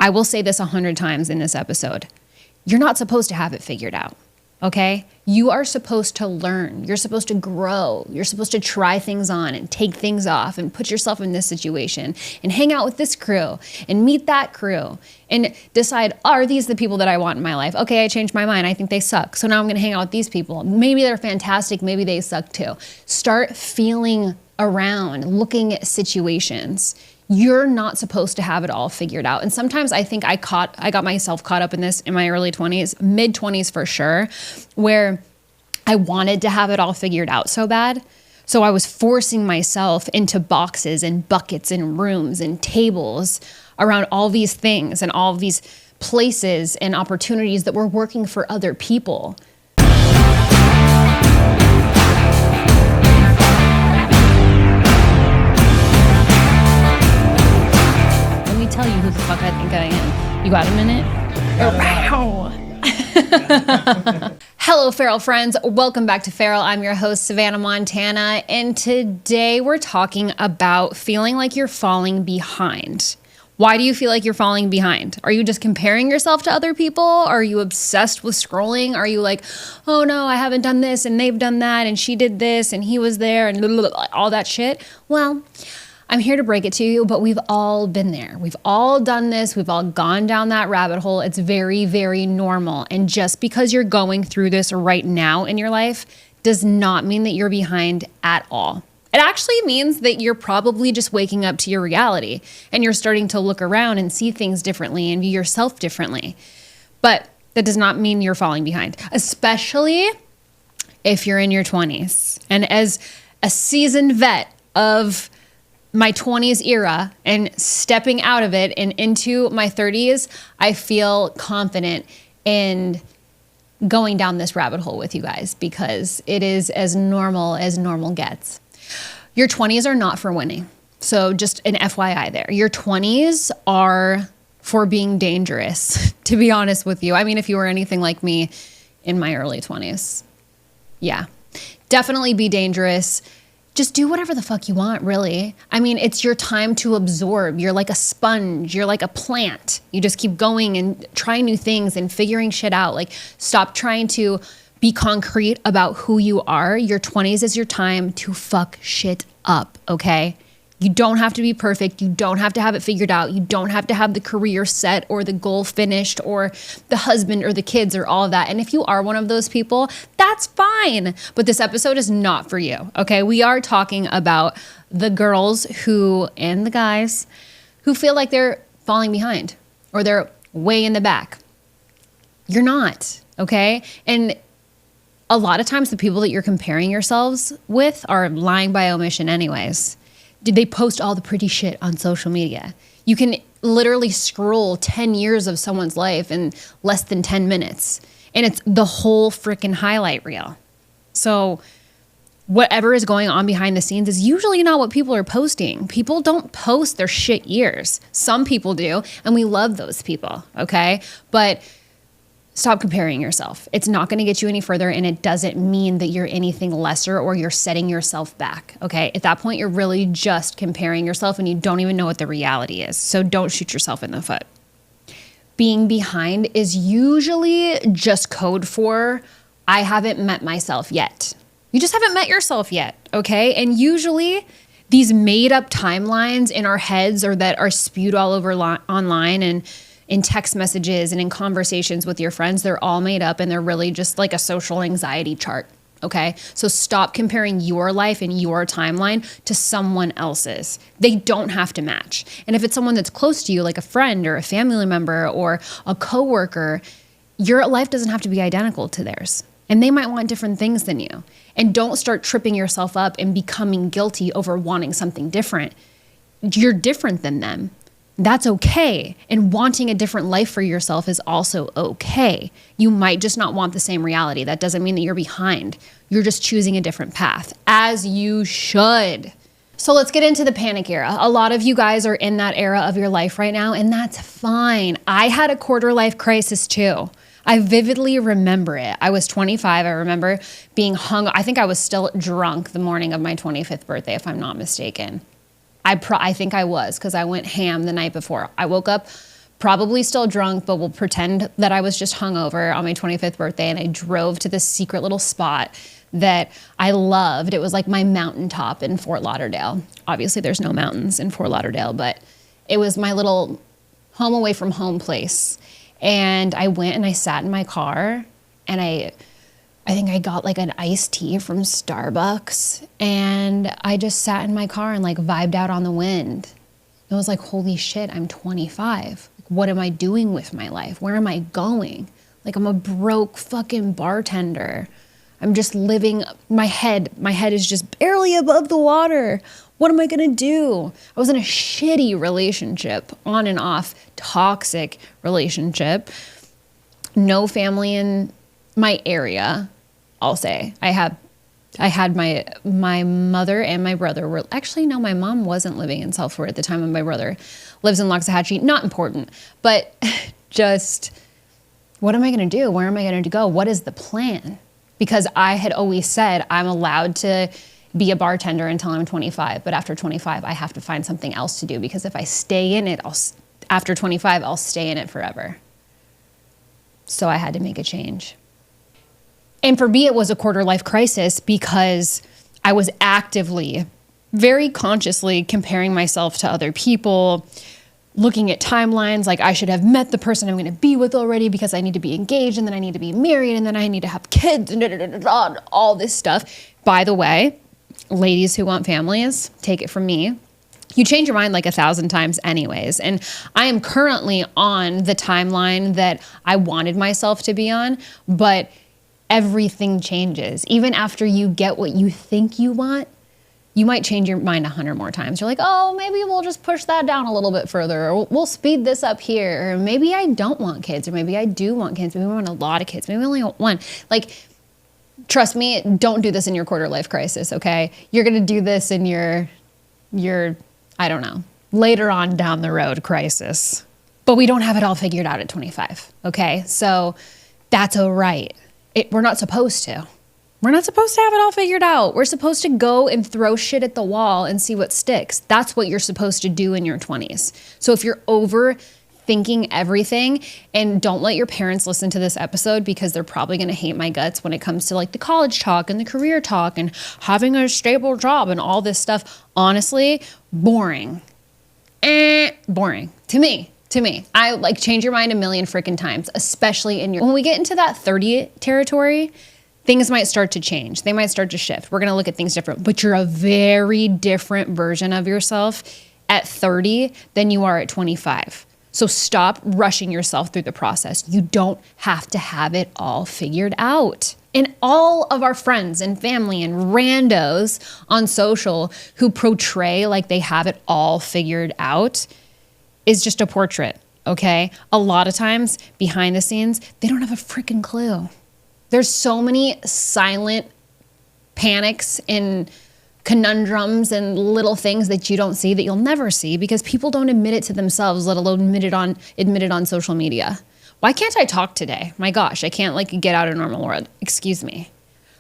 I will say this 100 times in this episode. You're not supposed to have it figured out, okay? You are supposed to learn. You're supposed to grow. You're supposed to try things on and take things off and put yourself in this situation and hang out with this crew and meet that crew and decide, are these the people that I want in my life? Okay, I changed my mind. I think they suck. So now I'm going to hang out with these people. Maybe they're fantastic. Maybe they suck too. Start feeling around, looking at situations. You're not supposed to have it all figured out. And sometimes I think I got myself caught up in this in my early 20s, mid 20s for sure, where I wanted to have it all figured out so bad. So I was forcing myself into boxes and buckets and rooms and tables around all these things and all these places and opportunities that were working for other people. Tell you who the fuck I think I am. You got a minute? Hello, Feral friends. Welcome back to Feral. I'm your host, Savannah Montana, and today we're talking about feeling like you're falling behind. Why do you feel like you're falling behind? Are you just comparing yourself to other people? Are you obsessed with scrolling? Are you like, oh no, I haven't done this and they've done that and she did this and he was there and all that shit? Well, I'm here to break it to you, but we've all been there. We've all done this. We've all gone down that rabbit hole. It's very, very normal. And just because you're going through this right now in your life does not mean that you're behind at all. It actually means that you're probably just waking up to your reality and you're starting to look around and see things differently and view yourself differently. But that does not mean you're falling behind, especially if you're in your 20s. And as a seasoned vet of my 20s era and stepping out of it and into my 30s, I feel confident in going down this rabbit hole with you guys because it is as normal gets. Your 20s are not for winning. So just an FYI there. Your 20s are for being dangerous, to be honest with you. I mean, if you were anything like me in my early 20s, yeah, definitely be dangerous. Just do whatever the fuck you want, really. I mean, it's your time to absorb. You're like a sponge. You're like a plant. You just keep going and trying new things and figuring shit out. Like, stop trying to be concrete about who you are. Your 20s is your time to fuck shit up, okay? You don't have to be perfect. You don't have to have it figured out. You don't have to have the career set or the goal finished or the husband or the kids or all of that. And if you are one of those people, that's fine. But this episode is not for you, okay? We are talking about the girls who, and the guys, who feel like they're falling behind or they're way in the back. You're not, okay? And a lot of times the people that you're comparing yourselves with are lying by omission anyways. Did they post all the pretty shit on social media? You can literally scroll 10 years of someone's life in less than 10 minutes. And it's the whole freaking highlight reel. So whatever is going on behind the scenes is usually not what people are posting. People don't post their shit years. Some people do, and we love those people, okay? But stop comparing yourself. It's not going to get you any further, and it doesn't mean that you're anything lesser or you're setting yourself back, okay? At that point, you're really just comparing yourself, and you don't even know what the reality is. So don't shoot yourself in the foot. Being behind is usually just code for, I haven't met myself yet. You just haven't met yourself yet, okay? And usually these made-up timelines in our heads or that are spewed all over online and in text messages and in conversations with your friends, they're all made up and they're really just like a social anxiety chart, okay? So stop comparing your life and your timeline to someone else's. They don't have to match. And if it's someone that's close to you, like a friend or a family member or a coworker, your life doesn't have to be identical to theirs. And they might want different things than you. And don't start tripping yourself up and becoming guilty over wanting something different. You're different than them. That's okay. And wanting a different life for yourself is also okay. You might just not want the same reality. That doesn't mean that you're behind. You're just choosing a different path, as you should. So let's get into the panic era. A lot of you guys are in that era of your life right now, and that's fine. I had a quarter life crisis too. I vividly remember it. I was 25. I remember being hung. I think I was still drunk the morning of my 25th birthday, if I'm not mistaken. I think I was, because I went ham the night before. I woke up probably still drunk, but we'll pretend that I was just hungover on my 25th birthday, and I drove to this secret little spot that I loved. It was like my mountaintop in Fort Lauderdale. Obviously, there's no mountains in Fort Lauderdale, but it was my little home away from home place. And I went and I sat in my car, and I think I got like an iced tea from Starbucks, and I just sat in my car and like vibed out on the wind. It was like, holy shit, I'm 25. What am I doing with my life? Where am I going? Like, I'm a broke fucking bartender. I'm just living, my head is just barely above the water. What am I gonna do? I was in a shitty relationship, on and off, toxic relationship. No family in my area, I'll say. I had my mother and my brother were, actually, no, my mom wasn't living in South Florida at the time, and my brother lives in Loxahatchee. Not important, but just, what am I gonna do? Where am I gonna go? What is the plan? Because I had always said I'm allowed to be a bartender until I'm 25, but after 25, I have to find something else to do, because if I stay in it, after 25, I'll stay in it forever. So I had to make a change. And for me, it was a quarter life crisis, because I was actively, very consciously comparing myself to other people, looking at timelines, like I should have met the person I'm going to be with already, because I need to be engaged, and then I need to be married, and then I need to have kids, and all this stuff. By the way, ladies who want families, take it from me, you change your mind like 1,000 times anyways. And I am currently on the timeline that I wanted myself to be on, but everything changes. Even after you get what you think you want, you might change your mind 100 more times. You're like, oh, maybe we'll just push that down a little bit further, or we'll speed this up here, or maybe I don't want kids, or maybe I do want kids, maybe I want a lot of kids, maybe I only want one. Like, trust me, don't do this in your quarter life crisis, okay? You're gonna do this in your, I don't know, later on down the road crisis. But we don't have it all figured out at 25, okay? So that's all right. We're not supposed to. We're not supposed to have it all figured out. We're supposed to go and throw shit at the wall and see what sticks. That's what you're supposed to do in your 20s. So if you're overthinking everything, and don't let your parents listen to this episode, because they're probably going to hate my guts when it comes to like the college talk and the career talk and having a stable job and all this stuff. Honestly, boring. Boring to me. I like change your mind a million freaking times, especially when we get into that 30 territory. Things might start to change. They might start to shift. We're going to look at things different, but you're a very different version of yourself at 30 than you are at 25. So stop rushing yourself through the process. You don't have to have it all figured out. And all of our friends and family and randos on social who portray like they have it all figured out is just a portrait, okay? A lot of times behind the scenes, they don't have a freaking clue. There's so many silent panics and conundrums and little things that you don't see, that you'll never see, because people don't admit it to themselves, let alone admit it on social media. Why can't I talk today? My gosh, I can't like get out of normal world. Excuse me.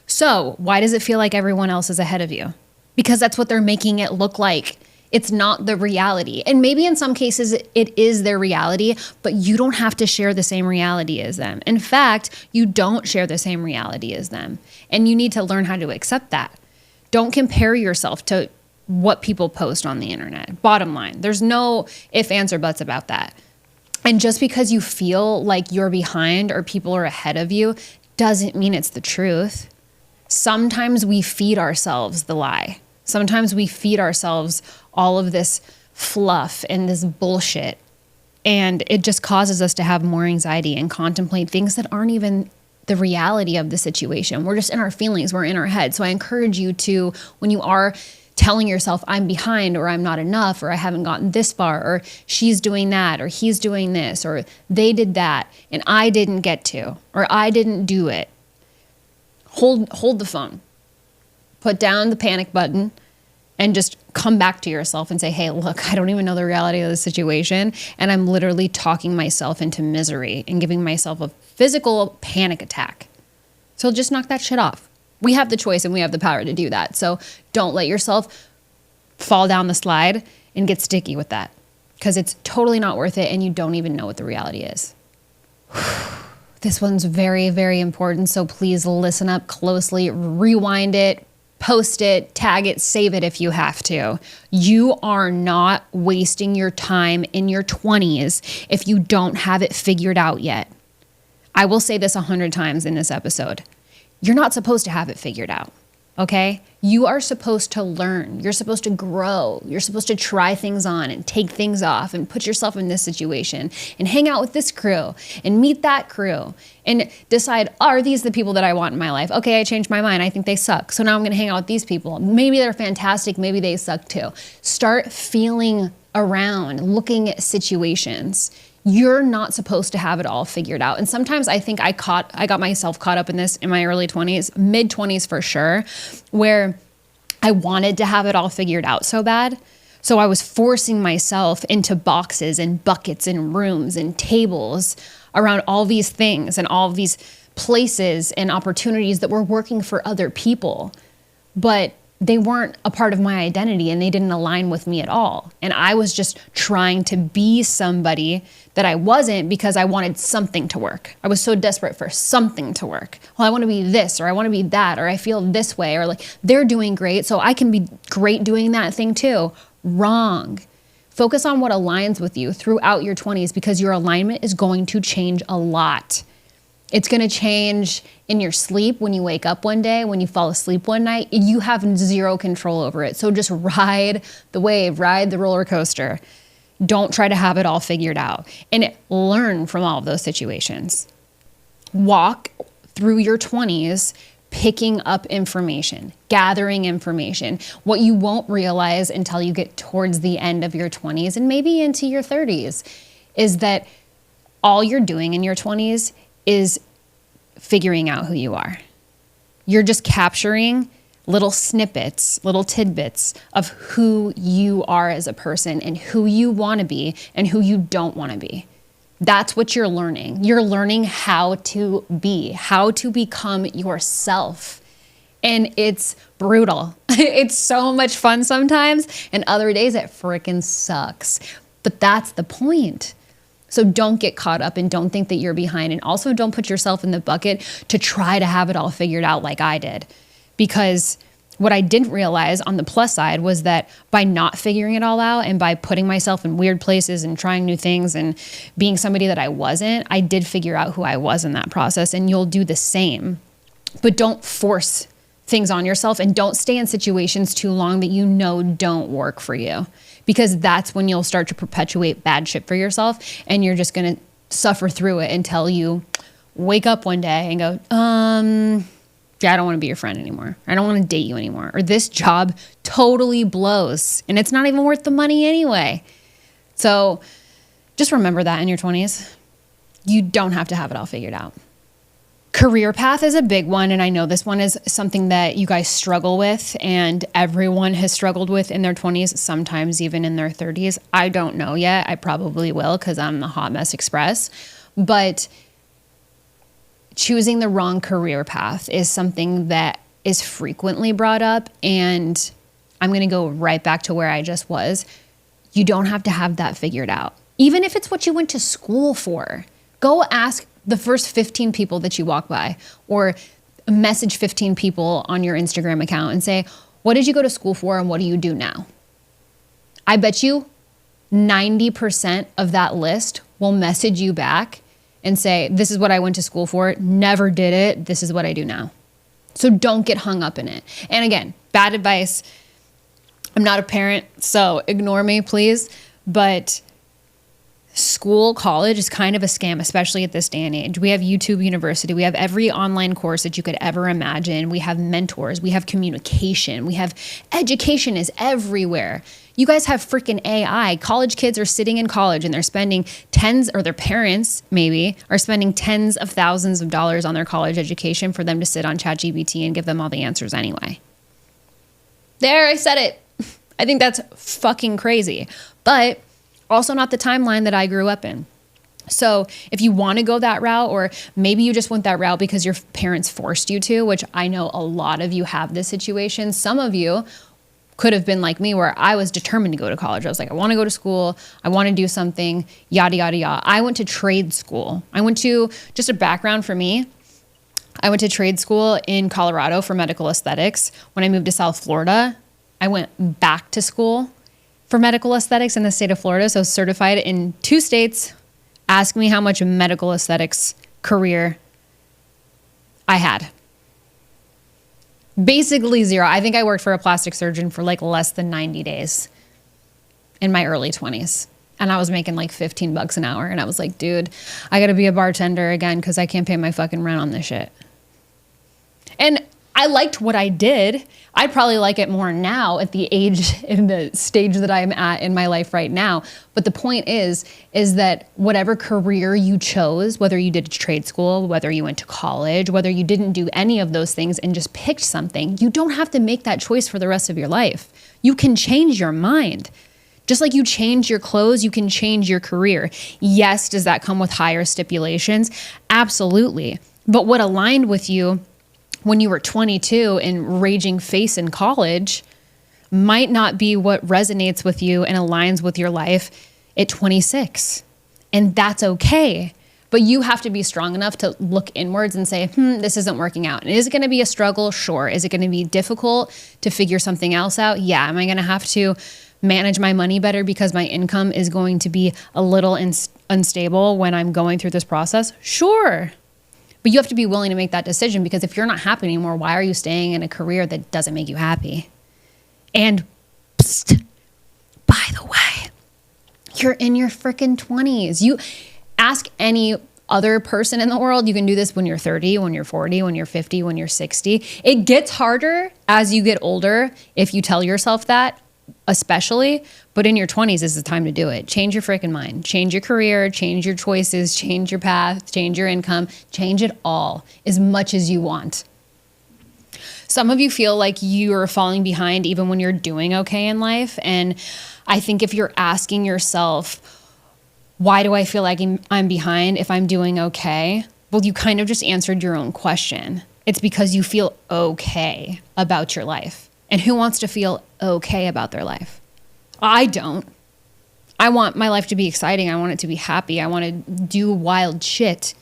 So why does it feel like everyone else is ahead of you? Because that's what they're making it look like. It's not the reality. And maybe in some cases it is their reality, but you don't have to share the same reality as them. In fact, you don't share the same reality as them. And you need to learn how to accept that. Don't compare yourself to what people post on the internet. Bottom line, there's no ifs, ands, or buts about that. And just because you feel like you're behind or people are ahead of you doesn't mean it's the truth. Sometimes we feed ourselves the lie. Sometimes we feed ourselves all of this fluff and this bullshit, and it just causes us to have more anxiety and contemplate things that aren't even the reality of the situation. We're just in our feelings, we're in our head. So I encourage you to, when you are telling yourself, I'm behind, or I'm not enough, or I haven't gotten this far, or she's doing that, or he's doing this, or they did that, and I didn't get to, or I didn't do it. Hold the phone. Put down the panic button and just come back to yourself and say, hey, look, I don't even know the reality of the situation, and I'm literally talking myself into misery and giving myself a physical panic attack. So just knock that shit off. We have the choice and we have the power to do that. So don't let yourself fall down the slide and get sticky with that. because it's totally not worth it and you don't even know what the reality is. This one's very, very important, so please listen up closely, rewind it, post it, tag it, save it if you have to. You are not wasting your time in your 20s if you don't have it figured out yet. I will say this 100 times in this episode. You're not supposed to have it figured out, okay? You are supposed to learn. You're supposed to grow. You're supposed to try things on and take things off and put yourself in this situation and hang out with this crew and meet that crew and decide, are these the people that I want in my life? Okay, I changed my mind. I think they suck. So now I'm going to hang out with these people. Maybe they're fantastic. Maybe they suck too. Start feeling around, looking at situations. You're not supposed to have it all figured out. And sometimes I think I got myself caught up in this in my early 20s, mid 20s for sure, where I wanted to have it all figured out so bad. So I was forcing myself into boxes and buckets and rooms and tables around all these things and all these places and opportunities that were working for other people. But they weren't a part of my identity and they didn't align with me at all. And I was just trying to be somebody that I wasn't because I wanted something to work. I was so desperate for something to work. Well, I want to be this, or I want to be that, or I feel this way, or like they're doing great, so I can be great doing that thing too. Wrong. Focus on what aligns with you throughout your 20s because your alignment is going to change a lot. It's going to change in your sleep when you wake up one day, when you fall asleep one night. You have zero control over it. So just ride the wave, ride the roller coaster. Don't try to have it all figured out and learn from all of those situations. Walk through your 20s picking up information, gathering information. What you won't realize until you get towards the end of your 20s and maybe into your 30s is that all you're doing in your 20s is figuring out who you are. You're just capturing little snippets, little tidbits of who you are as a person and who you want to be and who you don't want to be. That's what you're learning. You're learning how to be, how to become yourself. And it's brutal. It's so much fun sometimes, and other days it freaking sucks. But that's the point. So don't get caught up and don't think that you're behind. And also don't put yourself in the bucket to try to have it all figured out like I did. Because what I didn't realize on the plus side was that by not figuring it all out and by putting myself in weird places and trying new things and being somebody that I wasn't, I did figure out who I was in that process. And you'll do the same. But don't force things on yourself and don't stay in situations too long that you know don't work for you. Because that's when you'll start to perpetuate bad shit for yourself and you're just going to suffer through it until you wake up one day and go, yeah, I don't want to be your friend anymore. I don't want to date you anymore. Or this job totally blows and it's not even worth the money anyway. So just remember that in your 20s. You don't have to have it all figured out. Career path is a big one, and I know this one is something that you guys struggle with and everyone has struggled with in their 20s, sometimes even in their 30s. I don't know yet. I probably will because I'm the Hot Mess Express. But choosing the wrong career path is something that is frequently brought up, and I'm going to go right back to where I just was. You don't have to have that figured out. Even if it's what you went to school for, go ask the first 15 people that you walk by or message 15 people on your Instagram account and say, what did you go to school for and what do you do now? I bet you 90% of that list will message you back and say, this is what I went to school for, never did it, this is what I do now. So don't get hung up in it. And again, bad advice. I'm not a parent, so ignore me, please. But school, college is kind of a scam, especially at this day and age. We have YouTube University. We have every online course that you could ever imagine. We have mentors. We have communication. We have education is everywhere. You guys have freaking AI. College kids are sitting in college and they're spending tens, or their parents maybe, are spending tens of thousands of dollars on their college education for them to sit on ChatGPT and give them all the answers anyway. There, I said it. I think that's fucking crazy. But also not the timeline that I grew up in. So if you want to go that route, or maybe you just went that route because your parents forced you to, which I know a lot of you have this situation. Some of you could have been like me, where I was determined to go to college. I was like, I want to go to school. I want to do something, yada, yada, yada. I went to trade school. I went to, just a background for me, I went to trade school in Colorado for medical aesthetics. When I moved to South Florida, I went back to school for medical aesthetics in the state of Florida. So I was certified in 2 states. Ask me how much medical aesthetics career I had. Basically zero. I think I worked for a plastic surgeon for like less than 90 days in my early 20s. And I was making like $15 an hour. And I was like, dude, I got to be a bartender again because I can't pay my fucking rent on this shit. And I liked what I did. I'd probably like it more now at the age, in the stage that I'm at in my life right now. But the point is that whatever career you chose, whether you did trade school, whether you went to college, whether you didn't do any of those things and just picked something, you don't have to make that choice for the rest of your life. You can change your mind. Just like you change your clothes, you can change your career. Yes, does that come with higher stipulations? Absolutely. But what aligned with you when you were 22 and raging face in college might not be what resonates with you and aligns with your life at 26. And that's okay. But you have to be strong enough to look inwards and say, this isn't working out. And is it going to be a struggle? Sure. Is it going to be difficult to figure something else out? Yeah. Am I going to have to manage my money better because my income is going to be a little unstable when I'm going through this process? Sure. But you have to be willing to make that decision, because if you're not happy anymore, why are you staying in a career that doesn't make you happy? And by the way, you're in your freaking 20s. You ask any other person in the world, you can do this when you're 30, when you're 40, when you're 50, when you're 60. It gets harder as you get older if you tell yourself that, especially, but in your 20s is the time to do it. Change your freaking mind, change your career, change your choices, change your path, change your income, change it all as much as you want. Some of you feel like you're falling behind even when you're doing okay in life. And I think if you're asking yourself, why do I feel like I'm behind if I'm doing okay? Well, you kind of just answered your own question. It's because you feel okay about your life. And who wants to feel okay about their life? I don't. I want my life to be exciting. I want it to be happy. I want to do wild shit.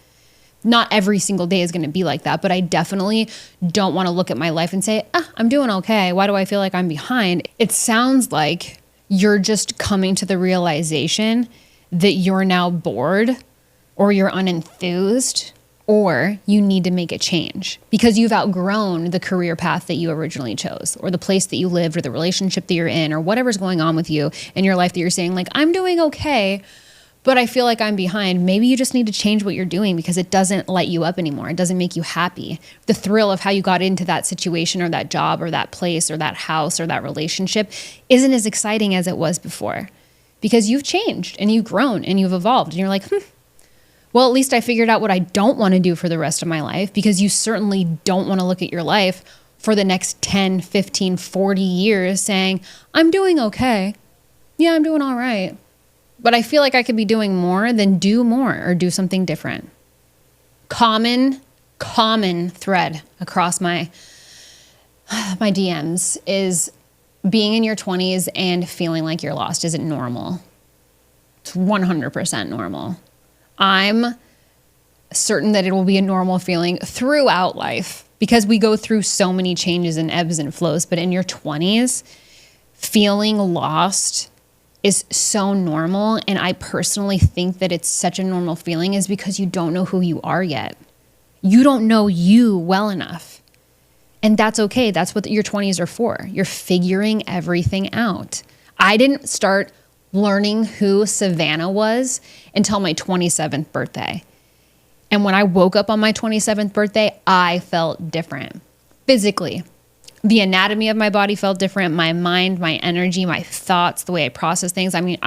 Not every single day is going to be like that, but I definitely don't want to look at my life and say, I'm doing okay. Why do I feel like I'm behind? It sounds like you're just coming to the realization that you're now bored, or you're unenthused, or you need to make a change because you've outgrown the career path that you originally chose, or the place that you lived, or the relationship that you're in, or whatever's going on with you in your life that you're saying, like, I'm doing okay, but I feel like I'm behind. Maybe you just need to change what you're doing because it doesn't light you up anymore. It doesn't make you happy. The thrill of how you got into that situation or that job or that place or that house or that relationship isn't as exciting as it was before, because you've changed and you've grown and you've evolved, and you're like, well, at least I figured out what I don't want to do for the rest of my life, because you certainly don't want to look at your life for the next 10, 15, 40 years saying, I'm doing okay. Yeah, I'm doing all right. But I feel like I could be doing more. Than do more or do something different. Common thread across my DMs is being in your 20s and feeling like you're lost isn't normal. It's 100% normal. I'm certain that it will be a normal feeling throughout life because we go through so many changes and ebbs and flows. But in your 20s, feeling lost is so normal. And I personally think that it's such a normal feeling is because you don't know who you are yet. You don't know you well enough. And that's okay. That's what your 20s are for. You're figuring everything out. I didn't start learning who Savannah was until my 27th birthday. And when I woke up on my 27th birthday, I felt different physically. The anatomy of my body felt different. My mind, my energy, my thoughts, the way I process things. I mean,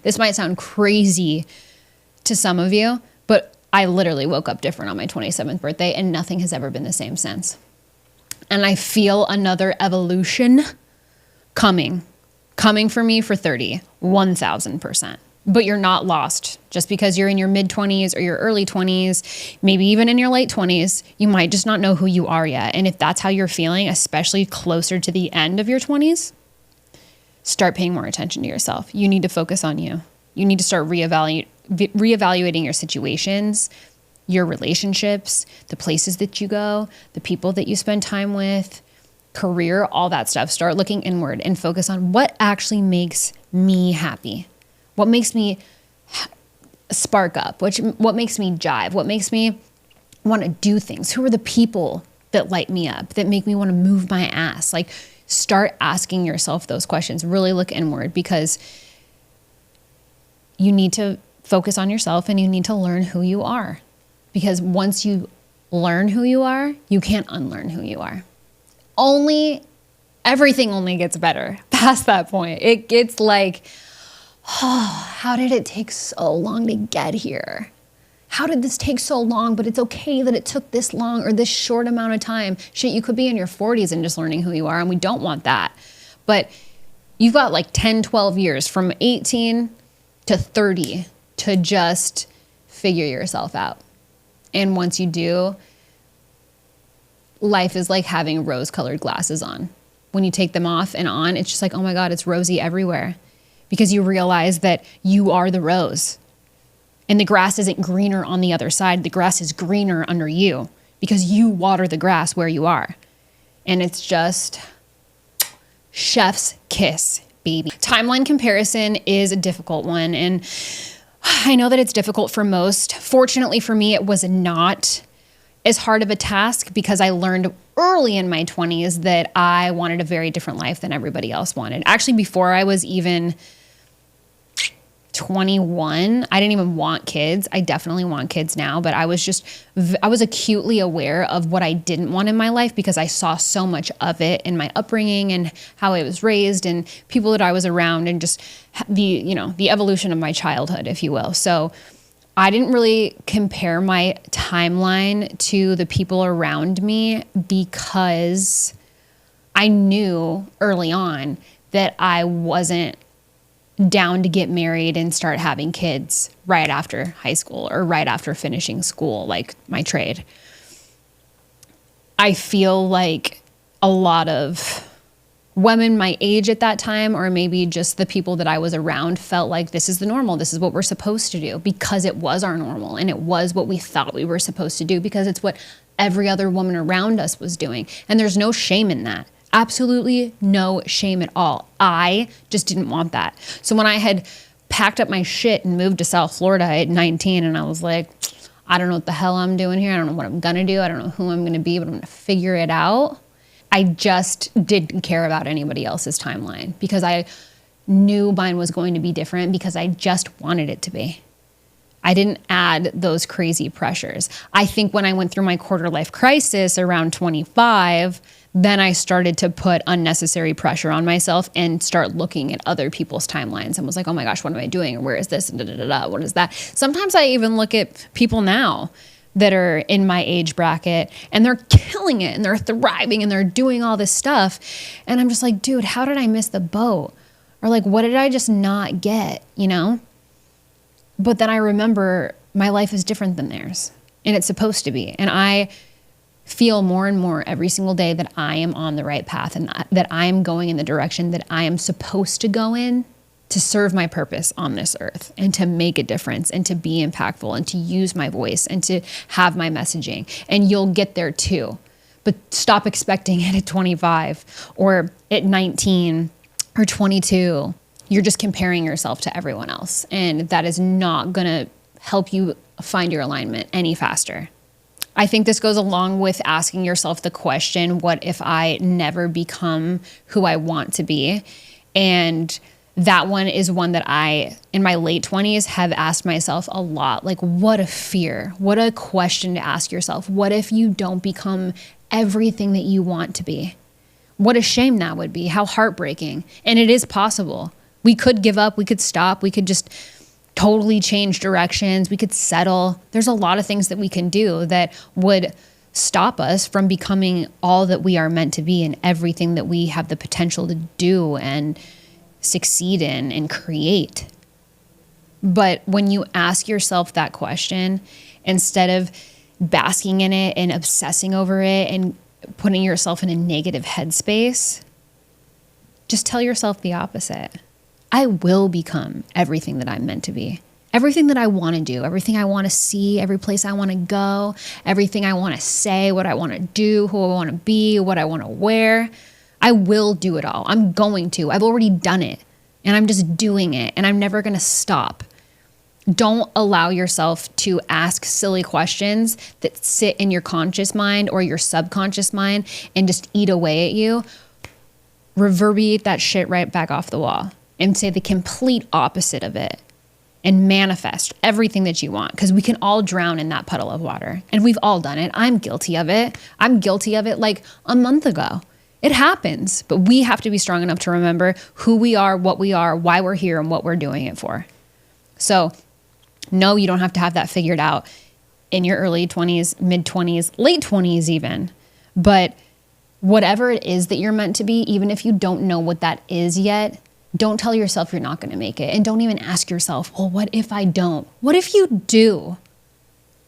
this might sound crazy to some of you, but I literally woke up different on my 27th birthday, and nothing has ever been the same since. And I feel another evolution coming for me for 30, 1000%. But you're not lost. Just because you're in your mid-20s or your early 20s, maybe even in your late 20s, you might just not know who you are yet. And if that's how you're feeling, especially closer to the end of your 20s, start paying more attention to yourself. You need to focus on you. You need to start reevaluating your situations, your relationships, the places that you go, the people that you spend time with, career, all that stuff. Start looking inward and focus on what actually makes me happy. What makes me spark up? What makes me jive? What makes me want to do things? Who are the people that light me up, that make me want to move my ass? Like, start asking yourself those questions. Really look inward, because you need to focus on yourself and you need to learn who you are. Because once you learn who you are, you can't unlearn who you are. Everything only gets better past that point. It gets like, oh, how did it take so long to get here? How did this take so long? But it's okay that it took this long or this short amount of time. Shit, you could be in your 40s and just learning who you are, and we don't want that. But you've got like 10, 12 years from 18 to 30 to just figure yourself out. And once you do, life is like having rose-colored glasses on. When you take them off and on, it's just like, oh my God, it's rosy everywhere. Because you realize that you are the rose. And the grass isn't greener on the other side. The grass is greener under you because you water the grass where you are. And it's just chef's kiss, baby. Timeline comparison is a difficult one. And I know that it's difficult for most. Fortunately for me, it was not as hard of a task because I learned early in my 20s that I wanted a very different life than everybody else wanted. Actually, before I was even 21, I didn't even want kids. I definitely want kids now, but I was acutely aware of what I didn't want in my life because I saw so much of it in my upbringing and how I was raised and people that I was around and just the evolution of my childhood, if you will. So I didn't really compare my timeline to the people around me because I knew early on that I wasn't down to get married and start having kids right after high school or right after finishing school, like my trade. I feel like a lot of women my age at that time, or maybe just the people that I was around, felt like this is the normal. This is what we're supposed to do because it was our normal and it was what we thought we were supposed to do because it's what every other woman around us was doing. And there's no shame in that. Absolutely no shame at all. I just didn't want that. So when I had packed up my shit and moved to South Florida at 19 and I was like, I don't know what the hell I'm doing here. I don't know what I'm going to do. I don't know who I'm going to be, but I'm going to figure it out. I just didn't care about anybody else's timeline because I knew mine was going to be different because I just wanted it to be. I didn't add those crazy pressures. I think when I went through my quarter life crisis around 25, then I started to put unnecessary pressure on myself and start looking at other people's timelines and was like, oh my gosh, what am I doing? Or where is this? And what is that? Sometimes I even look at people now that are in my age bracket and they're killing it and they're thriving and they're doing all this stuff. And I'm just like, dude, how did I miss the boat? Or like, what did I just not get, But then I remember my life is different than theirs and it's supposed to be. And I feel more and more every single day that I am on the right path and that I am going in the direction that I am supposed to go in to serve my purpose on this earth and to make a difference and to be impactful and to use my voice and to have my messaging. And you'll get there too. But stop expecting it at 25 or at 19 or 22. You're just comparing yourself to everyone else. And that is not going to help you find your alignment any faster. I think this goes along with asking yourself the question, what if I never become who I want to be? And that one is one that I, in my late 20s, have asked myself a lot. Like, what a fear, what a question to ask yourself. What if you don't become everything that you want to be? What a shame that would be. How heartbreaking. And it is possible. We could give up. We could stop. We could just totally change directions. We could settle. There's a lot of things that we can do that would stop us from becoming all that we are meant to be and everything that we have the potential to do and succeed in and create. But when you ask yourself that question, instead of basking in it and obsessing over it and putting yourself in a negative headspace, Just tell yourself the opposite. I will become everything that I'm meant to be. Everything that I want to do, everything I want to see, every place I want to go, everything I want to say, what I want to do, who I want to be, what I want to wear. I will do it all. I'm going to. I've already done it. And I'm just doing it. And I'm never going to stop. Don't allow yourself to ask silly questions that sit in your conscious mind or your subconscious mind and just eat away at you. Reverberate that shit right back off the wall and say the complete opposite of it. And manifest everything that you want, because we can all drown in that puddle of water. And we've all done it. I'm guilty of it. I'm guilty of it like a month ago. It happens, but we have to be strong enough to remember who we are, what we are, why we're here, and what we're doing it for. So no, you don't have to have that figured out in your early 20s, mid 20s, late 20s even. But whatever it is that you're meant to be, even if you don't know what that is yet, don't tell yourself you're not going to make it. And don't even ask yourself, well, what if I don't? What if you do?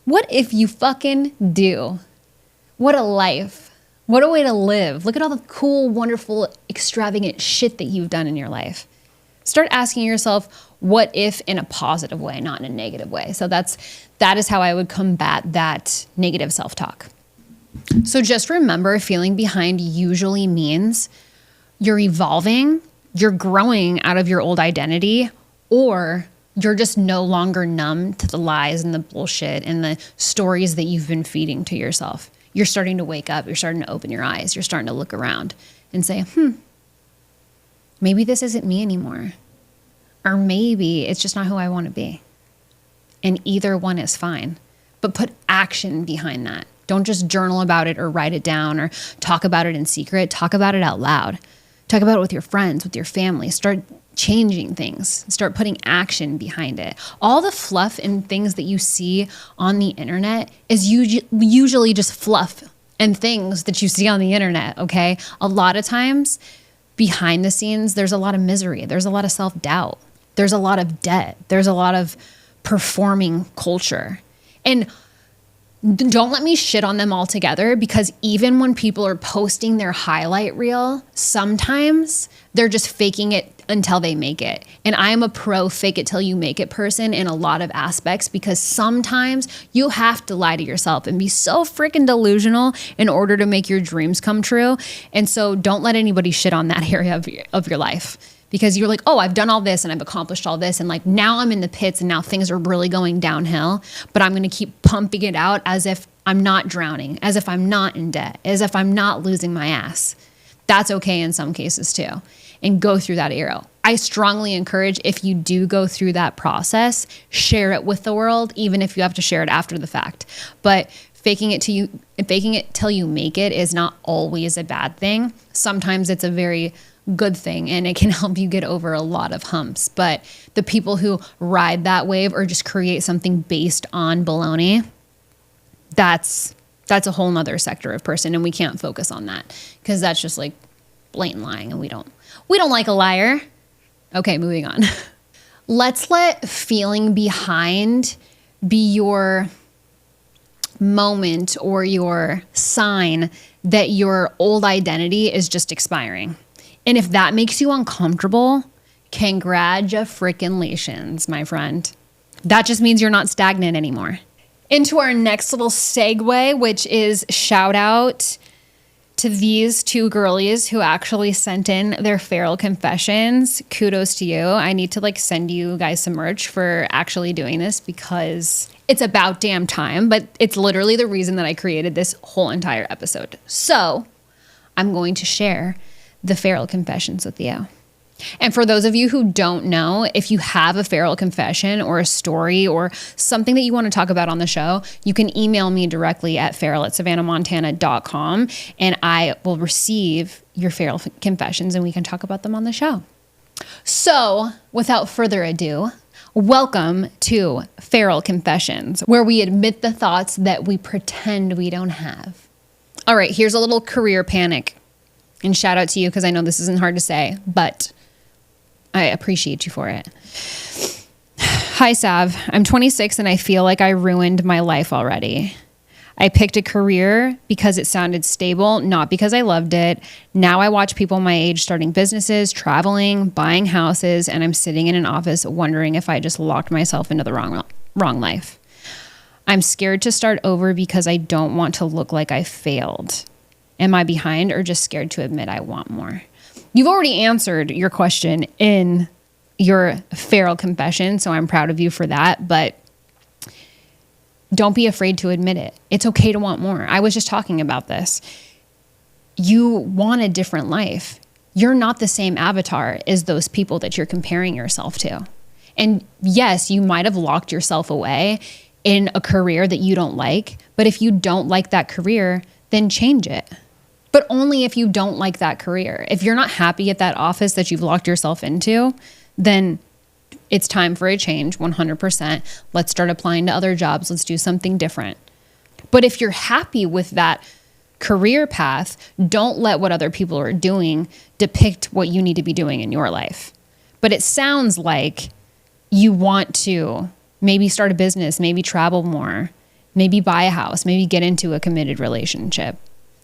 What if you fucking do? What a life. What a way to live. Look at all the cool, wonderful, extravagant shit that you've done in your life. Start asking yourself, what if, in a positive way, not in a negative way. So that is how I would combat that negative self-talk. So just remember, feeling behind usually means you're evolving, you're growing out of your old identity, or you're just no longer numb to the lies and the bullshit and the stories that you've been feeding to yourself. You're starting to wake up. You're starting to open your eyes. You're starting to look around and say, maybe this isn't me anymore. Or maybe it's just not who I want to be. And either one is fine. But put action behind that. Don't just journal about it or write it down or talk about it in secret. Talk about it out loud. Talk about it with your friends, with your family. Start changing things. Start putting action behind it. All the fluff and things that you see on the internet is usually just fluff and things that you see on the internet, okay? A lot of times, behind the scenes, there's a lot of misery. There's a lot of self-doubt. There's a lot of debt. There's a lot of performing culture. And don't let me shit on them altogether, because even when people are posting their highlight reel, sometimes they're just faking it until they make it. And I'm a pro fake it till you make it person in a lot of aspects, because sometimes you have to lie to yourself and be so freaking delusional in order to make your dreams come true. And so don't let anybody shit on that area of your life. Because you're like, oh, I've done all this and I've accomplished all this. And like now I'm in the pits and now things are really going downhill. But I'm going to keep pumping it out as if I'm not drowning, as if I'm not in debt, as if I'm not losing my ass. That's okay in some cases too. And go through that era. I strongly encourage, if you do go through that process, share it with the world, even if you have to share it after the fact. But faking it till you make it is not always a bad thing. Sometimes it's a very good thing and it can help you get over a lot of humps. But the people who ride that wave or just create something based on baloney, that's a whole nother sector of person, and we can't focus on that because that's just like blatant lying, and we don't like a liar. Okay, moving on. Let's let feeling behind be your moment or your sign that your old identity is just expiring. And if that makes you uncomfortable, congratulations, my friend. That just means you're not stagnant anymore. Into our next little segue, which is shout out to these two girlies who actually sent in their feral confessions. Kudos to you. I need to send you guys some merch for actually doing this, because it's about damn time, but it's literally the reason that I created this whole entire episode. So I'm going to share the feral confessions with you. And for those of you who don't know, if you have a feral confession or a story or something that you want to talk about on the show, you can email me directly at feral@savannahmontana.com, and I will receive your feral confessions and we can talk about them on the show. So without further ado, welcome to Feral Confessions, where we admit the thoughts that we pretend we don't have. All right, here's a little career panic. And shout out to you, because I know this isn't hard to say, but I appreciate you for it. Hi, Sav. I'm 26 and I feel like I ruined my life already. I picked a career because it sounded stable, not because I loved it. Now I watch people my age starting businesses, traveling, buying houses, and I'm sitting in an office wondering if I just locked myself into the wrong life. I'm scared to start over because I don't want to look like I failed. Am I behind or just scared to admit I want more? You've already answered your question in your feral confession, so I'm proud of you for that, but don't be afraid to admit it. It's okay to want more. I was just talking about this. You want a different life. You're not the same avatar as those people that you're comparing yourself to. And yes, you might have locked yourself away in a career that you don't like, but if you don't like that career, then change it. But only if you don't like that career. If you're not happy at that office that you've locked yourself into, then it's time for a change, 100%. Let's start applying to other jobs. Let's do something different. But if you're happy with that career path, don't let what other people are doing depict what you need to be doing in your life. But it sounds like you want to maybe start a business, maybe travel more, maybe buy a house, maybe get into a committed relationship.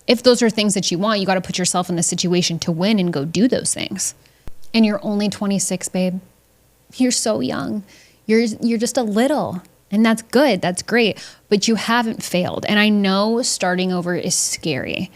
If those are things that you want, you got to put yourself in the situation to win and go do those things. And you're only 26, babe. You're so young. You're just a little, and that's good. That's great. But you haven't failed. And I know starting over is scary.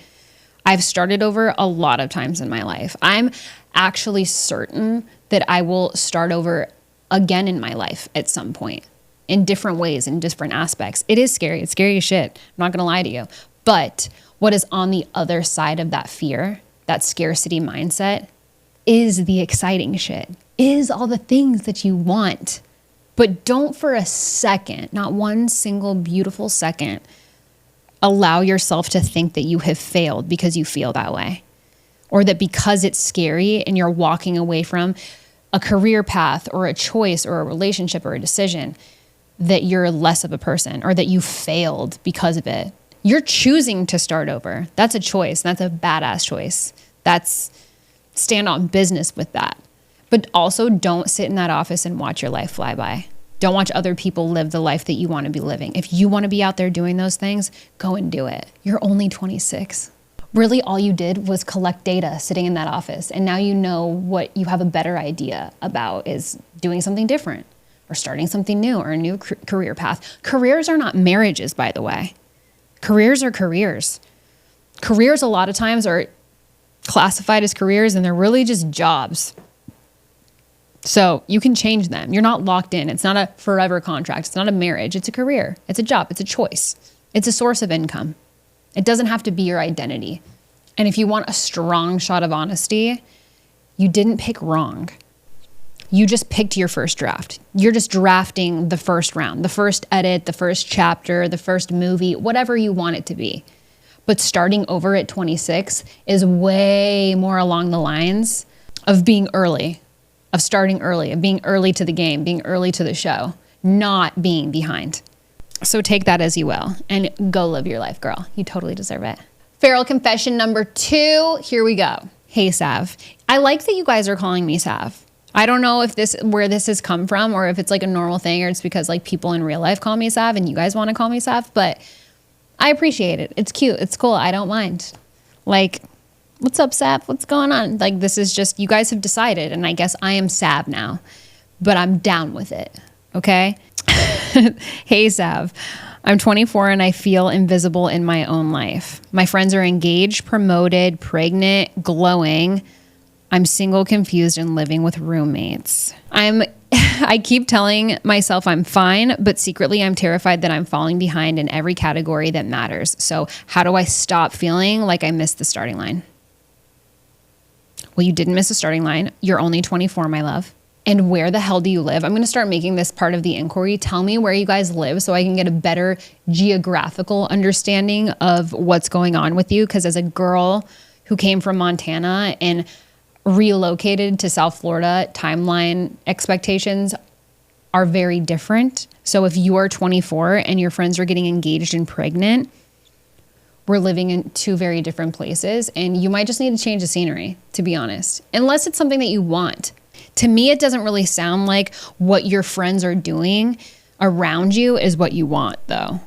I've started over a lot of times in my life. I'm actually certain that I will start over again in my life at some point in different ways, in different aspects. It is scary. It's scary as shit. I'm not going to lie to you. But what is on the other side of that fear, that scarcity mindset, is the exciting shit. Is all the things that you want. But don't for a second, not one single beautiful second, allow yourself to think that you have failed because you feel that way. Or that because it's scary and you're walking away from a career path or a choice or a relationship or a decision, that you're less of a person or that you failed because of it. You're choosing to start over. That's a choice. That's a badass choice. That's stand on business with that. But also don't sit in that office and watch your life fly by. Don't watch other people live the life that you want to be living. If you want to be out there doing those things, go and do it. You're only 26. Really, all you did was collect data sitting in that office. And now you know what you have a better idea about is doing something different or starting something new or a new career path. Careers are not marriages, by the way. Careers are careers. Careers a lot of times are classified as careers and they're really just jobs. So you can change them. You're not locked in. It's not a forever contract. It's not a marriage. It's a career. It's a job. It's a choice. It's a source of income. It doesn't have to be your identity. And if you want a strong shot of honesty, you didn't pick wrong. You just picked your first draft. You're just drafting the first round, the first edit, the first chapter, the first movie, whatever you want it to be. But starting over at 26 is way more along the lines of being early, of starting early, of being early to the game, being early to the show, not being behind. So take that as you will and go live your life, girl. You totally deserve it. Feral confession number 2. Here we go. Hey, Sav. I like that you guys are calling me Sav. I don't know if where this has come from or if it's like a normal thing or it's because like people in real life call me Sav and you guys want to call me Sav, but I appreciate it. It's cute. It's cool. I don't mind. Like, what's up, Sav? What's going on? Like, this is just, you guys have decided, and I guess I am Sav now, but I'm down with it. Okay? Hey, Sav. I'm 24 and I feel invisible in my own life. My friends are engaged, promoted, pregnant, glowing. I'm single, confused, and living with roommates. I keep telling myself I'm fine, but secretly I'm terrified that I'm falling behind in every category that matters. So how do I stop feeling like I missed the starting line? Well, you didn't miss the starting line. You're only 24, my love. And where the hell do you live? I'm going to start making this part of the inquiry. Tell me where you guys live so I can get a better geographical understanding of what's going on with you. Because as a girl who came from Montana and relocated to South Florida, timeline expectations are very different. So if you are 24 and your friends are getting engaged and pregnant, we're living in 2 very different places. And you might just need to change the scenery, to be honest, unless it's something that you want. To me, it doesn't really sound like what your friends are doing around you is what you want, though.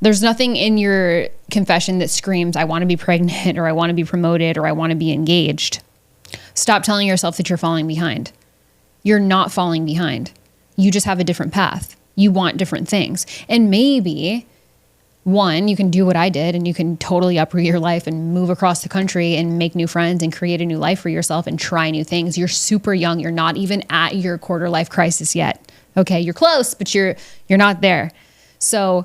There's nothing in your confession that screams, I want to be pregnant, or I want to be promoted, or I want to be engaged. Stop telling yourself that you're falling behind. You're not falling behind. You just have a different path. You want different things. And maybe, one, you can do what I did and you can totally uproot your life and move across the country and make new friends and create a new life for yourself and try new things. You're super young. You're not even at your quarter life crisis yet. Okay, you're close, but you're not there. So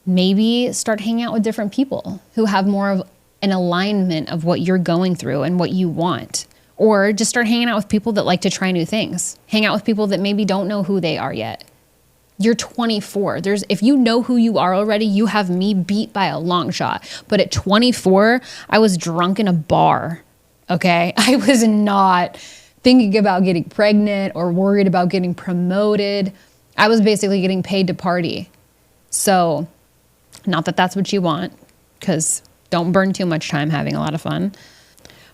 maybe start hanging out with different people who have more of an alignment of what you're going through and what you want. Or just start hanging out with people that like to try new things. Hang out with people that maybe don't know who they are yet. You're 24. If you know who you are already, you have me beat by a long shot. But at 24, I was drunk in a bar, okay? I was not thinking about getting pregnant or worried about getting promoted. I was basically getting paid to party. So, not that that's what you want, because don't burn too much time having a lot of fun.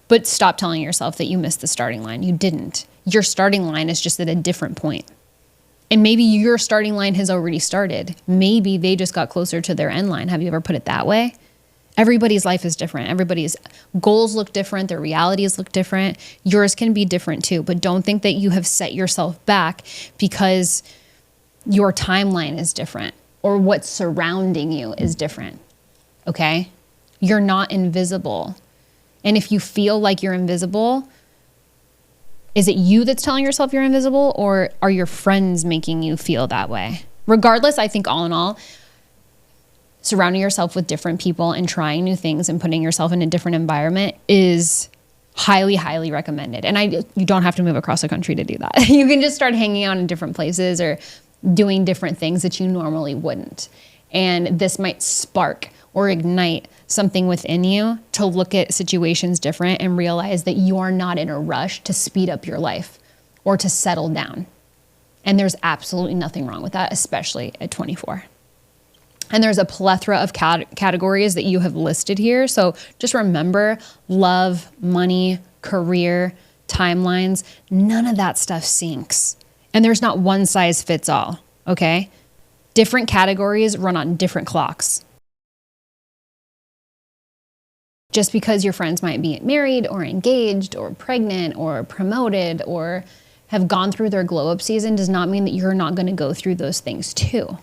But stop telling yourself that you missed the starting line. You didn't. Your starting line is just at a different point. And maybe your starting line has already started. Maybe they just got closer to their end line. Have you ever put it that way? Everybody's life is different. Everybody's goals look different. Their realities look different. Yours can be different too. But don't think that you have set yourself back because your timeline is different or what's surrounding you is different. Okay? You're not invisible. And if you feel like you're invisible, is it you that's telling yourself you're invisible, or are your friends making you feel that way? Regardless, I think all in all, surrounding yourself with different people and trying new things and putting yourself in a different environment is highly, highly recommended. And you don't have to move across the country to do that. You can just start hanging out in different places or doing different things that you normally wouldn't. And this might spark or ignite something within you to look at situations different and realize that you are not in a rush to speed up your life or to settle down. And there's absolutely nothing wrong with that, especially at 24. And there's a plethora of categories that you have listed here. So just remember, love, money, career, timelines, none of that stuff sinks. And there's not one size fits all, okay? Different categories run on different clocks. Just because your friends might be married or engaged or pregnant or promoted or have gone through their glow up season does not mean that you're not going to go through those things too.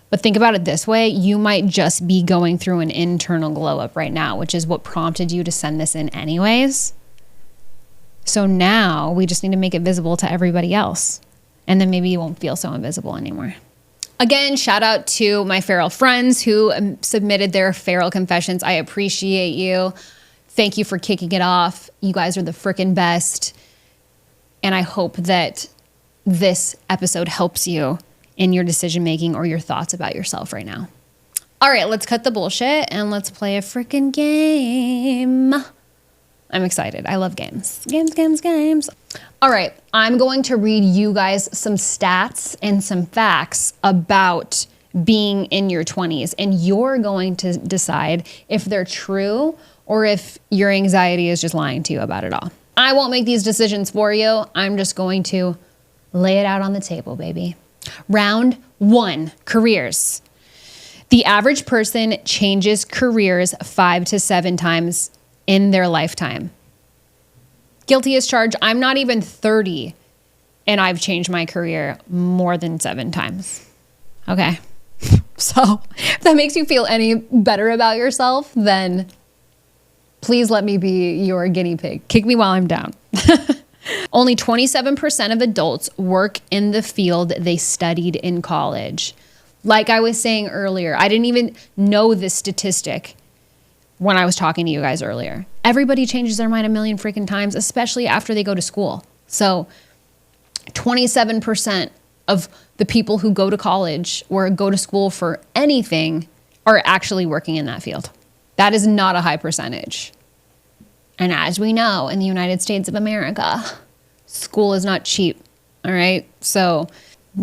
But think about it this way, you might just be going through an internal glow up right now, which is what prompted you to send this in anyways. So now we just need to make it visible to everybody else. And then maybe you won't feel so invisible anymore. Again, shout out to my feral friends who submitted their feral confessions. I appreciate you. Thank you for kicking it off. You guys are the freaking best. And I hope that this episode helps you in your decision making or your thoughts about yourself right now. All right, let's cut the bullshit and let's play a freaking game. I'm excited. I love games. Games. All right, I'm going to read you guys some stats and some facts about being in your 20s, and you're going to decide if they're true or if your anxiety is just lying to you about it all. I won't make these decisions for you. I'm just going to lay it out on the table, baby. Round 1, careers. The average person changes careers 5 to 7 times in their lifetime. Guilty as charged. I'm not even 30 and I've changed my career more than 7 times. Okay. So if that makes you feel any better about yourself, then please let me be your guinea pig. Kick me while I'm down. Only 27% of adults work in the field they studied in college. Like I was saying earlier, I didn't even know this statistic when I was talking to you guys earlier. Everybody changes their mind a million freaking times, especially after they go to school. So 27% of the people who go to college or go to school for anything are actually working in that field. That is not a high percentage. And as we know, in the United States of America, school is not cheap, all right? So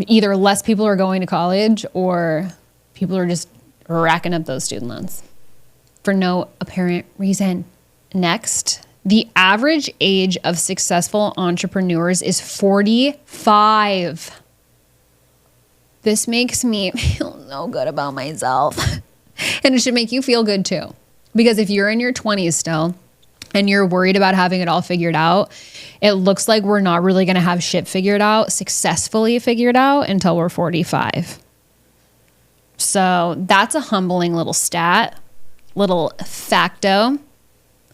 either less people are going to college or people are just racking up those student loans for no apparent reason. Next, the average age of successful entrepreneurs is 45. This makes me feel so good about myself. And it should make you feel good too. Because if you're in your 20s still and you're worried about having it all figured out, it looks like we're not really going to have shit figured out, successfully figured out until we're 45. So that's a humbling little stat, little facto.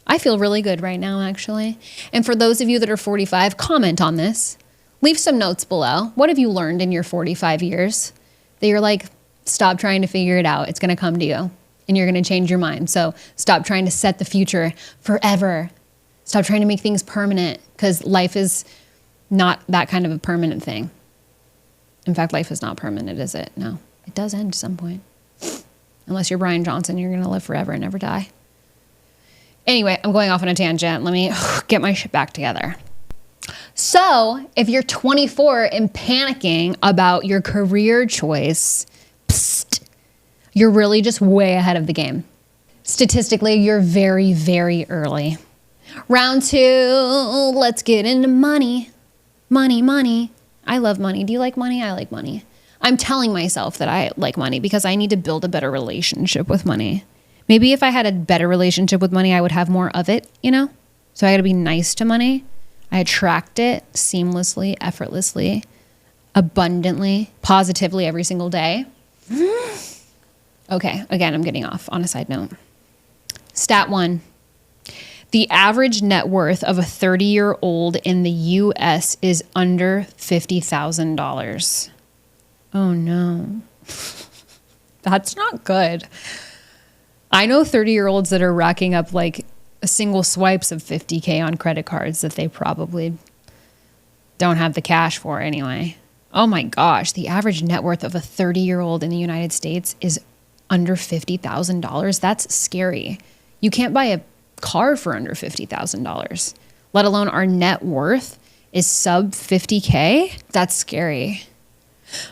I feel really good right now, actually. And for those of you that are 45, comment on this. Leave some notes below. What have you learned in your 45 years that you're like, stop trying to figure it out. It's going to come to you and you're going to change your mind. So stop trying to set the future forever. Stop trying to make things permanent, because life is not that kind of a permanent thing. In fact, life is not permanent, is it? No, it does end at some point. Unless you're Brian Johnson, you're going to live forever and never die. Anyway, I'm going off on a tangent. Let me get my shit back together. So if you're 24 and panicking about your career choice, you're really just way ahead of the game. Statistically, you're very, very early. Round 2, let's get into money. Money. I love money. Do you like money? I like money. I'm telling myself that I like money because I need to build a better relationship with money. Maybe if I had a better relationship with money, I would have more of it, you know? So I got to be nice to money. I attract it seamlessly, effortlessly, abundantly, positively every single day. Okay, again, I'm getting off on a side note. Stat 1. The average net worth of a 30-year-old in the U.S. is under $50,000. Oh, no. That's not good. I know 30-year-olds that are racking up like single swipes of $50K on credit cards that they probably don't have the cash for anyway. Oh my gosh, the average net worth of a 30-year-old in the United States is under $50,000. That's scary. You can't buy a car for under $50,000, let alone our net worth is sub 50K. That's scary.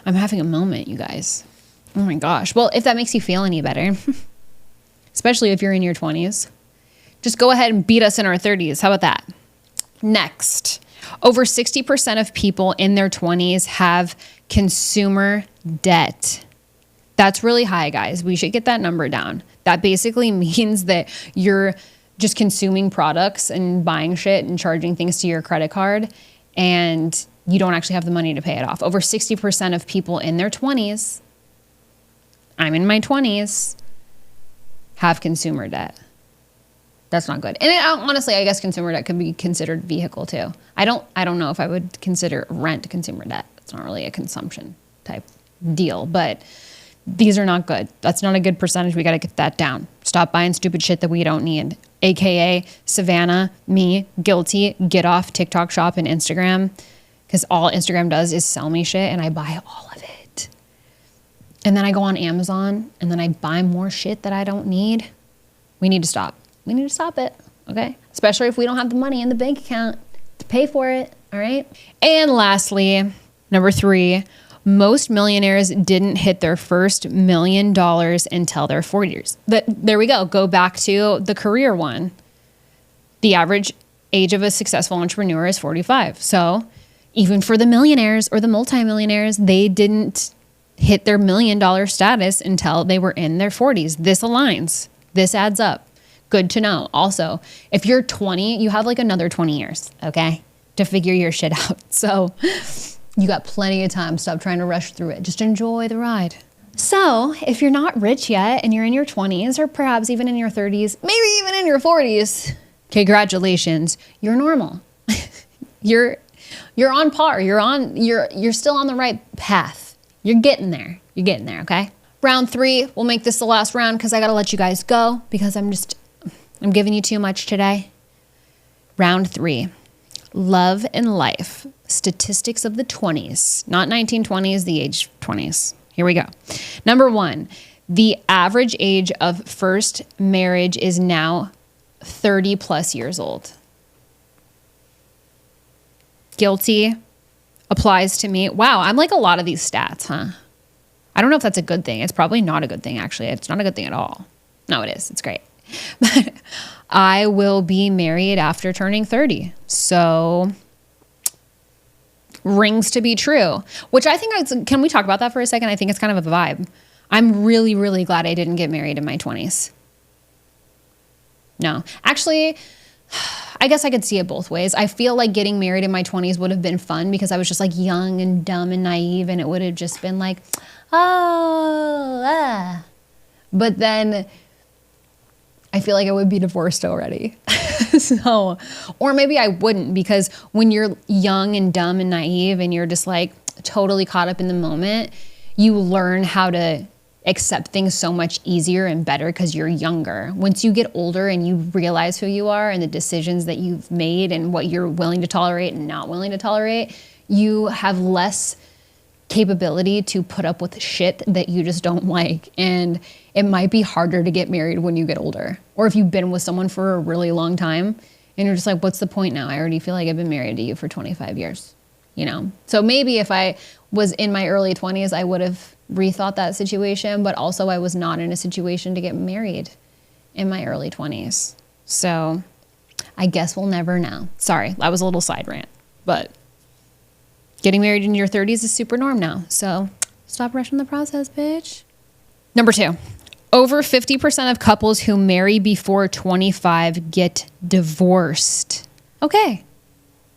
I'm having a moment, you guys. Oh my gosh. Well, if that makes you feel any better, especially if you're in your 20s, just go ahead and beat us in our 30s. How about that? Next, over 60% of people in their 20s have consumer debt. That's really high, guys. We should get that number down. That basically means that you're just consuming products and buying shit and charging things to your credit card, and you don't actually have the money to pay it off. Over 60% of people in their 20s, I'm in my 20s, have consumer debt. That's not good. And honestly, I guess consumer debt could be considered vehicle too. I don't know if I would consider rent consumer debt. It's not really a consumption type deal, but these are not good. That's not a good percentage. We got to get that down. Stop buying stupid shit that we don't need. AKA Savannah, me, guilty, get off TikTok shop and Instagram, because all Instagram does is sell me shit and I buy all of it. And then I go on Amazon and then I buy more shit that I don't need. We need to stop. We need to stop it, okay? Especially if we don't have the money in the bank account to pay for it, all right? And lastly, number 3, most millionaires didn't hit their first $1 million until their 40s. There we go. Go back to the career one. The average age of a successful entrepreneur is 45. So even for the millionaires or the multimillionaires, they didn't hit their $1 million status until they were in their 40s. This aligns. This adds up. Good to know. Also, if you're 20, you have like another 20 years, okay, to figure your shit out. So you got plenty of time. Stop trying to rush through it. Just enjoy the ride. So if you're not rich yet and you're in your 20s or perhaps even in your 30s, maybe even in your 40s, congratulations, you're normal. You're on par. You're still on the right path. You're getting there. You're getting there, okay? Round 3, we'll make this the last round because I got to let you guys go because I'm giving you too much today. Round 3, love and life. Statistics of the 20s, not 1920s, the age 20s. Here we go. Number 1, the average age of first marriage is now 30 plus years old. Guilty. Applies to me. Wow, I'm like a lot of these stats, huh? I don't know if that's a good thing. It's probably not a good thing, actually. It's not a good thing at all. No, it is. It's great. But I will be married after turning 30. So rings to be true, which I think, can we talk about that for a second? I think it's kind of a vibe. I'm really, really glad I didn't get married in my 20s. No, actually, I guess I could see it both ways. I feel like getting married in my 20s would have been fun because I was just like young and dumb and naive, and it would have just been like, oh, ah. But then I feel like I would be divorced already. So, or maybe I wouldn't, because when you're young and dumb and naive and you're just like totally caught up in the moment, you learn how to accept things so much easier and better because you're younger. Once you get older and you realize who you are and the decisions that you've made and what you're willing to tolerate and not willing to tolerate, you have less capability to put up with shit that you just don't like. And it might be harder to get married when you get older. Or if you've been with someone for a really long time and you're just like, what's the point now? I already feel like I've been married to you for 25 years, you know? So maybe if I was in my early 20s, I would have rethought that situation, but also I was not in a situation to get married in my early 20s. So I guess we'll never know. Sorry, that was a little side rant, but getting married in your 30s is super norm now. So stop rushing the process, bitch. Number 2, over 50% of couples who marry before 25 get divorced. Okay.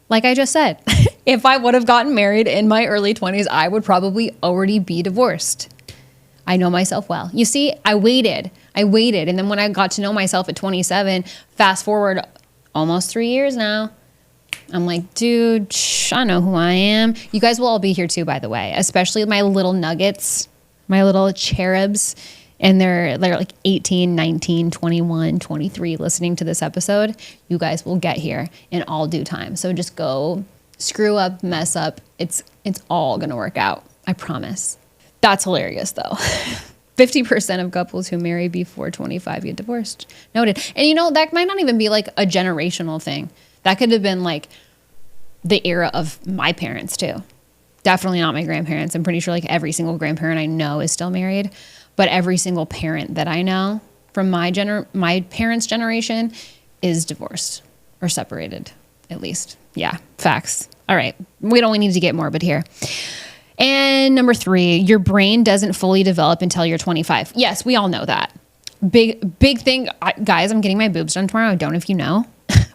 Like I just said, if I would have gotten married in my early 20s, I would probably already be divorced. I know myself well. You see, I waited. And then when I got to know myself at 27, fast forward almost 3 years now, I'm like, dude, I know who I am. You guys will all be here too, by the way, especially my little nuggets, my little cherubs. And they're like 18, 19, 21, 23 listening to this episode. You guys will get here in all due time. So just go screw up, mess up. It's all going to work out. I promise. That's hilarious though. 50% of couples who marry before 25 get divorced. Noted. And you know, that might not even be like a generational thing. That could have been like the era of my parents too. Definitely not my grandparents. I'm pretty sure like every single grandparent I know is still married. But every single parent that I know from my parents' generation is divorced or separated, at least. Yeah, facts. All right. We don't need to get morbid here. And number 3, your brain doesn't fully develop until you're 25. Yes, we all know that. Big thing. Guys, I'm getting my boobs done tomorrow. I don't know if you know.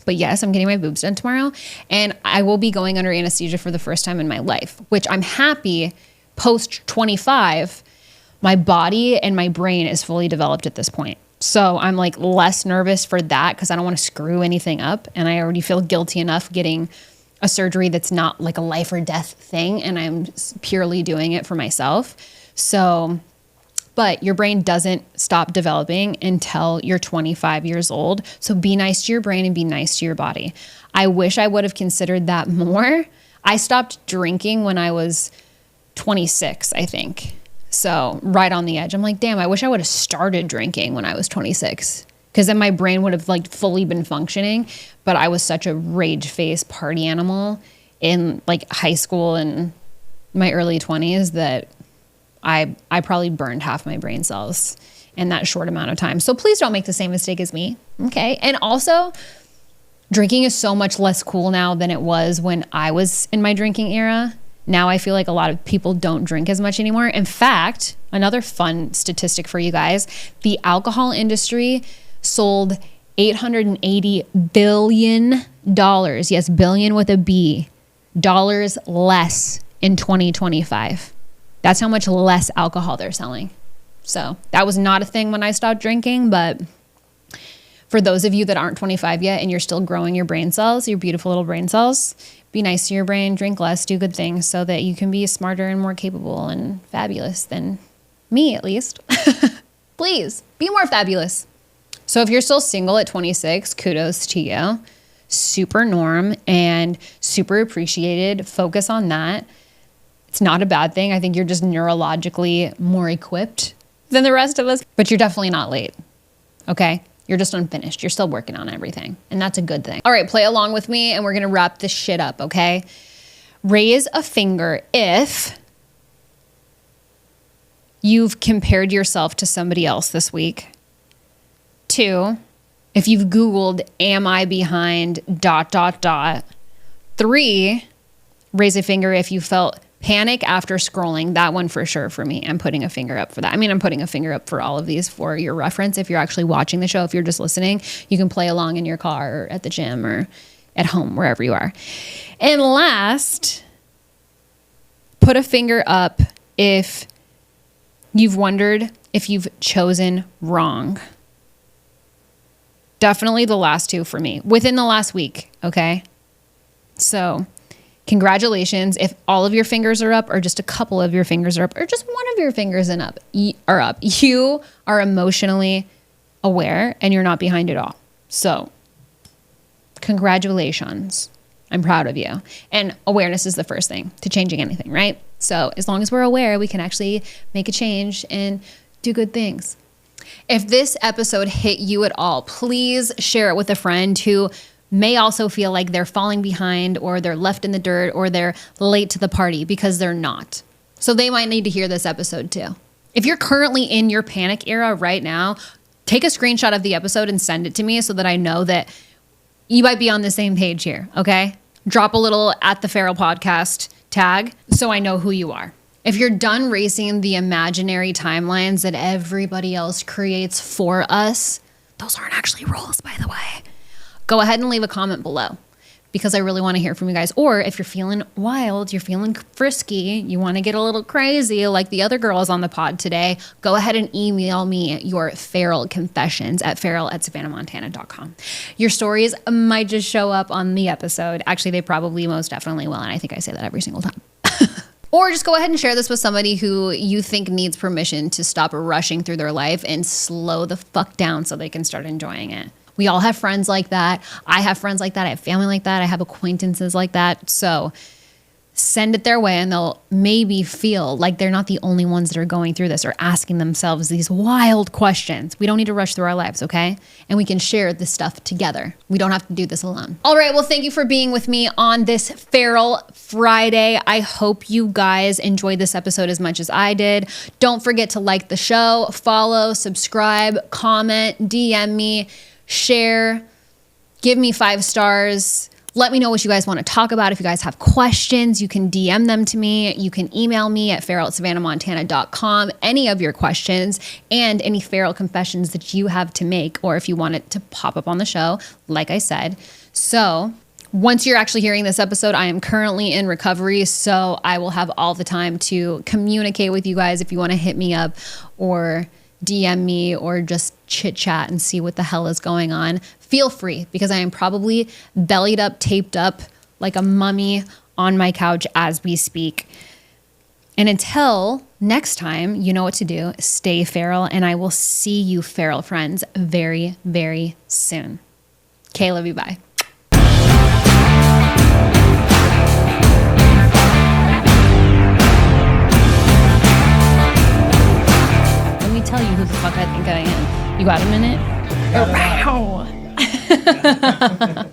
But yes, I'm getting my boobs done tomorrow. And I will be going under anesthesia for the first time in my life, which I'm happy post 25. My body and my brain is fully developed at this point. So I'm like less nervous for that because I don't want to screw anything up. And I already feel guilty enough getting a surgery that's not like a life or death thing. And I'm purely doing it for myself. So, but your brain doesn't stop developing until you're 25 years old. So be nice to your brain and be nice to your body. I wish I would have considered that more. I stopped drinking when I was 26, I think. So right on the edge, I'm like, damn, I wish I would have started drinking when I was 26 because then my brain would have like fully been functioning. But I was such a rage face party animal in like high school and my early 20s that I probably burned half my brain cells in that short amount of time. So please don't make the same mistake as me. Okay. And also drinking is so much less cool now than it was when I was in my drinking era. Now I feel like a lot of people don't drink as much anymore. In fact, another fun statistic for you guys, the alcohol industry sold $880 billion. Yes, billion with a B, dollars less in 2025. That's how much less alcohol they're selling. So that was not a thing when I stopped drinking, but for those of you that aren't 25 yet and you're still growing your brain cells, your beautiful little brain cells, be nice to your brain, drink less, do good things so that you can be smarter and more capable and fabulous than me, at least. Please be more fabulous. So if you're still single at 26, kudos to you. Super norm and super appreciated. Focus on that. It's not a bad thing. I think you're just neurologically more equipped than the rest of us, but you're definitely not late. Okay? You're just unfinished. You're still working on everything. And that's a good thing. All right, play along with me and we're going to wrap this shit up, okay? Raise a finger if you've compared yourself to somebody else this week. 2, if you've Googled, am I behind ... 3, raise a finger if you felt Panic after scrolling, that one for sure for me. I'm putting a finger up for that. I mean, I'm putting a finger up for all of these for your reference. If you're actually watching the show, if you're just listening, you can play along in your car or at the gym or at home, wherever you are. And last, put a finger up if you've wondered if you've chosen wrong. Definitely the last two for me within the last week. Okay. So congratulations. If all of your fingers are up or just a couple of your fingers are up or just one of your fingers are up, you are emotionally aware and you're not behind it all. So congratulations. I'm proud of you. And awareness is the first thing to changing anything, right? So as long as we're aware, we can actually make a change and do good things. If this episode hit you at all, please share it with a friend who may also feel like they're falling behind or they're left in the dirt or they're late to the party, because they're not. So they might need to hear this episode too. If you're currently in your panic era right now, take a screenshot of the episode and send it to me so that I know that you might be on the same page here, okay? Drop a little @TheFeralPodcast tag so I know who you are. If you're done racing the imaginary timelines that everybody else creates for us, those aren't actually rules, by the way. Go ahead and leave a comment below, because I really want to hear from you guys. Or if you're feeling wild, you're feeling frisky, you want to get a little crazy like the other girls on the pod today, go ahead and email me your feral confessions at feral@savannahmontana.com. Your stories might just show up on the episode. Actually, they probably most definitely will, and I think I say that every single time. Or just go ahead and share this with somebody who you think needs permission to stop rushing through their life and slow the fuck down so they can start enjoying it. We all have friends like that. I have friends like that. I have family like that. I have acquaintances like that. So send it their way and they'll maybe feel like they're not the only ones that are going through this or asking themselves these wild questions. We don't need to rush through our lives, okay? And we can share this stuff together. We don't have to do this alone. All right, well, thank you for being with me on this Feral Friday. I hope you guys enjoyed this episode as much as I did. Don't forget to like the show, follow, subscribe, comment, DM me, share, give me 5 stars. Let me know what you guys want to talk about. If you guys have questions, you can DM them to me. You can email me at feral@savannahmontana.com, any of your questions and any feral confessions that you have to make, or if you want it to pop up on the show, like I said. So once you're actually hearing this episode, I am currently in recovery, so I will have all the time to communicate with you guys if you want to hit me up or DM me or just chit chat and see what the hell is going on. Feel free, because I am probably bellied up, taped up like a mummy on my couch as we speak. And until next time, you know what to do. Stay feral, and I will see you feral friends very, very soon. Okay, love you, bye. Tell you who the fuck I think I am. You got a minute? Wow.